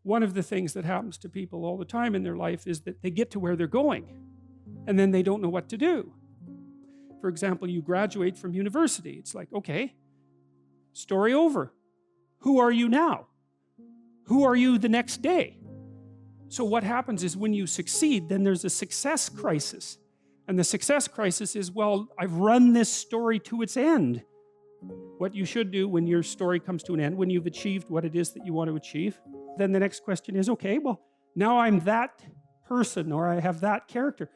one of the things that happens to people all the time in their life is that they get to where they're going and then they don't know what to do. For example, you graduate from university. It's like, okay, story over. Who are you now? Who are you the next day? So what happens is when you succeed, then there's a success crisis. And the success crisis is, well, I've run this story to its end. What you should do when your story comes to an end, when you've achieved what it is that you want to achieve, then the next question is, okay, well, now I'm that person or I have that character.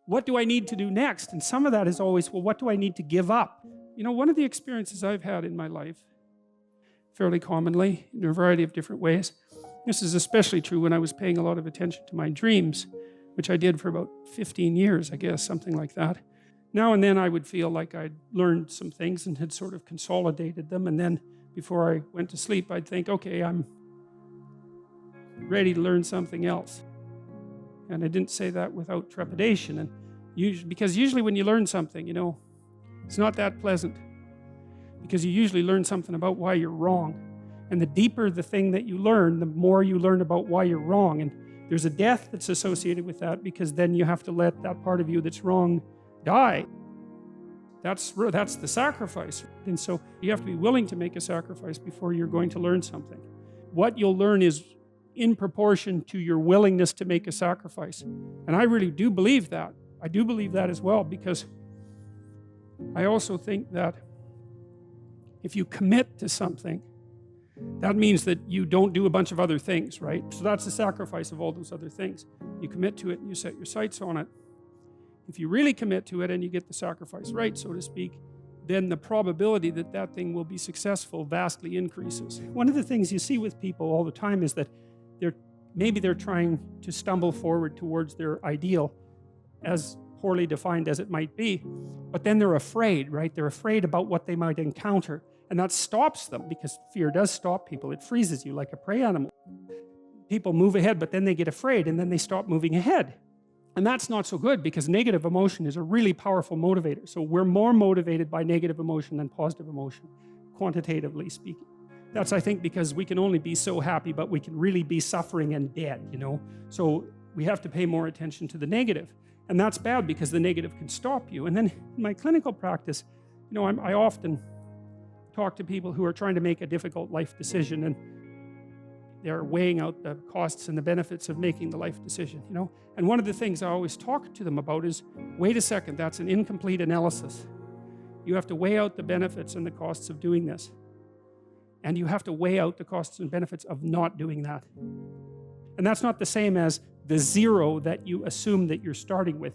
What do I need to do next? And some of that is always, well, what do I need to give up? You know, one of the experiences I've had in my life, fairly commonly, in a variety of different ways, this is especially true when I was paying a lot of attention to my dreams, which I did for about 15 years, I guess, something like that. Now and then I would feel like I'd learned some things and had sort of consolidated them, and then before I went to sleep, I'd think, okay, I'm ready to learn something else. And I didn't say that without trepidation, and because usually when you learn something, you know, it's not that pleasant, because you usually learn something about why you're wrong. And the deeper the thing that you learn, the more you learn about why you're wrong. And there's a death that's associated with that, because then you have to let that part of you that's wrong die. That's the sacrifice. And so you have to be willing to make a sacrifice before you're going to learn something. What you'll learn is in proportion to your willingness to make a sacrifice. And I really do believe that. I do believe that as well, because I also think that if you commit to something, that means that you don't do a bunch of other things, right? So that's the sacrifice of all those other things. You commit to it and you set your sights on it. If you really commit to it and you get the sacrifice right, so to speak, then the probability that that thing will be successful vastly increases. One of the things you see with people all the time is that maybe they're trying to stumble forward towards their ideal, as poorly defined as it might be, but then they're afraid, right? They're afraid about what they might encounter, and that stops them, because fear does stop people. It freezes you like a prey animal. People move ahead, but then they get afraid, and then they stop moving ahead. And that's not so good, because negative emotion is a really powerful motivator. So we're more motivated by negative emotion than positive emotion, quantitatively speaking. That's, I think, because we can only be so happy, but we can really be suffering and dead, you know? So we have to pay more attention to the negative. And that's bad, because the negative can stop you. And then in my clinical practice, you know, I often talk to people who are trying to make a difficult life decision, and they're weighing out the costs and the benefits of making the life decision, you know? And one of the things I always talk to them about is, wait a second, that's an incomplete analysis. You have to weigh out the benefits and the costs of doing this. And you have to weigh out the costs and benefits of not doing that. And that's not the same as the zero that you assume that you're starting with.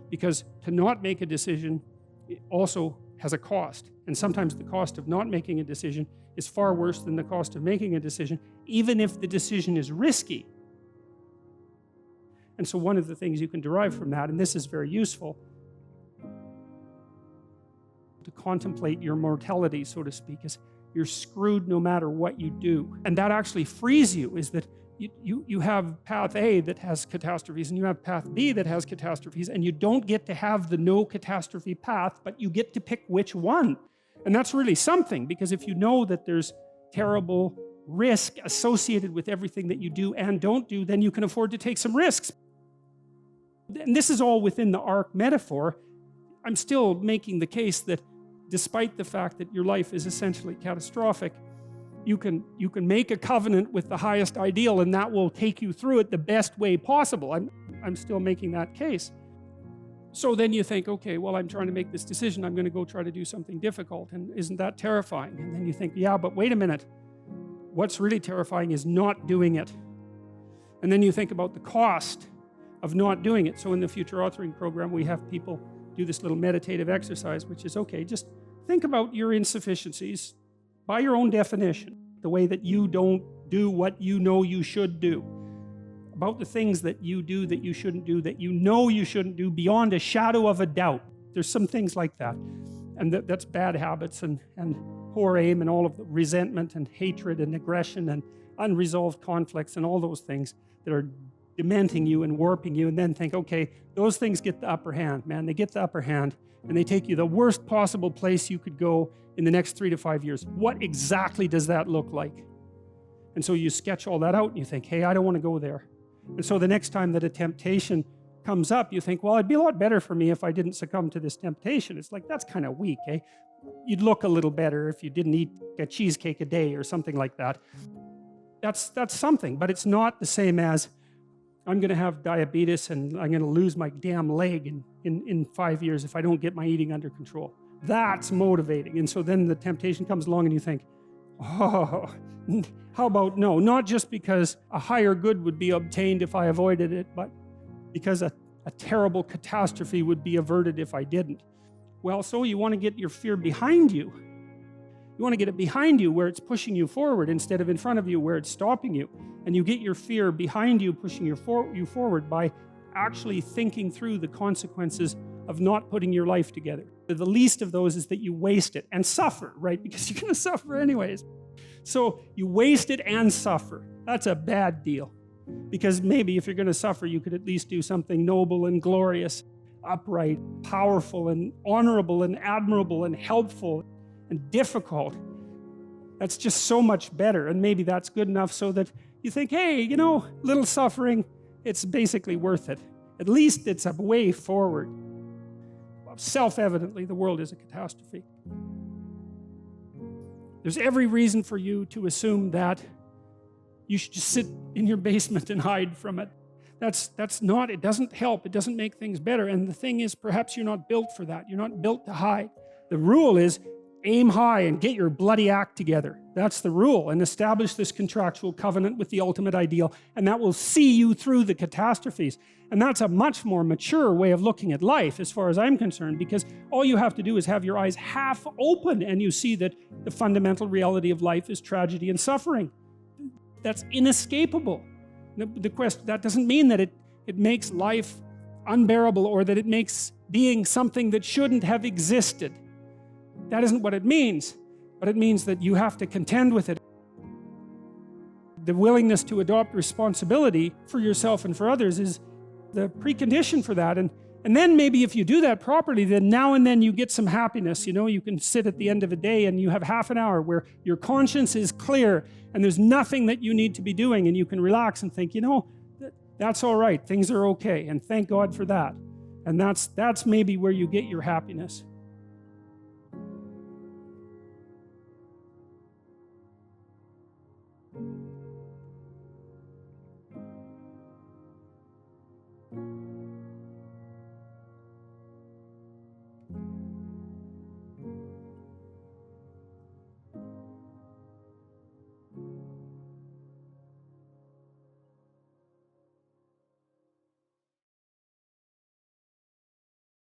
Because to not make a decision also has a cost. And sometimes the cost of not making a decision is far worse than the cost of making a decision, even if the decision is risky. And so one of the things you can derive from that, and this is very useful, to contemplate your mortality, so to speak, is you're screwed no matter what you do. And that actually frees you, is that you have path A that has catastrophes, and you have path B that has catastrophes, and you don't get to have the no catastrophe path, but you get to pick which one. And that's really something, because if you know that there's terrible risk associated with everything that you do and don't do, then you can afford to take some risks. And this is all within the ark metaphor. I'm still making the case that despite the fact that your life is essentially catastrophic, you can make a covenant with the highest ideal, and that will take you through it the best way possible. I'm still making that case. So then you think, okay, well, I'm trying to make this decision. I'm going to go try to do something difficult. And isn't that terrifying? And then you think, yeah, but wait a minute. What's really terrifying is not doing it. And then you think about the cost of not doing it. So in the future authoring program, we have people do this little meditative exercise, which is, okay, just think about your insufficiencies by your own definition, the way that you don't do what you know you should do, about the things that you do that you shouldn't do, that you know you shouldn't do beyond a shadow of a doubt. There's some things like that. And that's bad habits and poor aim and all of the resentment and hatred and aggression and unresolved conflicts and all those things that are dementing you and warping you, and then think, okay, those things get the upper hand, man. They get the upper hand, and they take you the worst possible place you could go in the next 3 to 5 years. What exactly does that look like? And so you sketch all that out and you think, hey, I don't want to go there. And so the next time that a temptation comes up, you think, well, it'd be a lot better for me if I didn't succumb to this temptation. It's like, that's kind of weak, eh? You'd look a little better if you didn't eat a cheesecake a day or something like that. That's something, but it's not the same as I'm going to have diabetes and I'm going to lose my damn leg in 5 years if I don't get my eating under control. That's motivating. And so then the temptation comes along and you think, oh, how about no? Not just because a higher good would be obtained if I avoided it, but because a terrible catastrophe would be averted if I didn't. Well, so you want to get your fear behind you. You want to get it behind you where it's pushing you forward instead of in front of you where it's stopping you. And you get your fear behind you, pushing you forward by actually thinking through the consequences of not putting your life together. The least of those is that you waste it and suffer, right? Because you're going to suffer anyways. So you waste it and suffer. That's a bad deal. Because maybe if you're going to suffer, you could at least do something noble and glorious, upright, powerful and honorable and admirable and helpful and difficult. That's just so much better. And maybe that's good enough so that you think, hey, you know, little suffering, it's basically worth it. At least it's a way forward. Well, self-evidently, the world is a catastrophe. There's every reason for you to assume that you should just sit in your basement and hide from it. That's not, it doesn't help. It doesn't make things better. And the thing is, perhaps you're not built for that. You're not built to hide. The rule is aim high and get your bloody act together. That's the rule. And establish this contractual covenant with the ultimate ideal. And that will see you through the catastrophes. And that's a much more mature way of looking at life as far as I'm concerned, because all you have to do is have your eyes half open and you see that the fundamental reality of life is tragedy and suffering. That's inescapable. The question, that doesn't mean that it makes life unbearable or that it makes being something that shouldn't have existed. That isn't what it means, but it means that you have to contend with it. The willingness to adopt responsibility for yourself and for others is the precondition for that. And then maybe if you do that properly, then now and then you get some happiness. You know, you can sit at the end of a day and you have half an hour where your conscience is clear and there's nothing that you need to be doing, and you can relax and think, you know, that's all right. Things are okay. And thank God for that. And that's maybe where you get your happiness.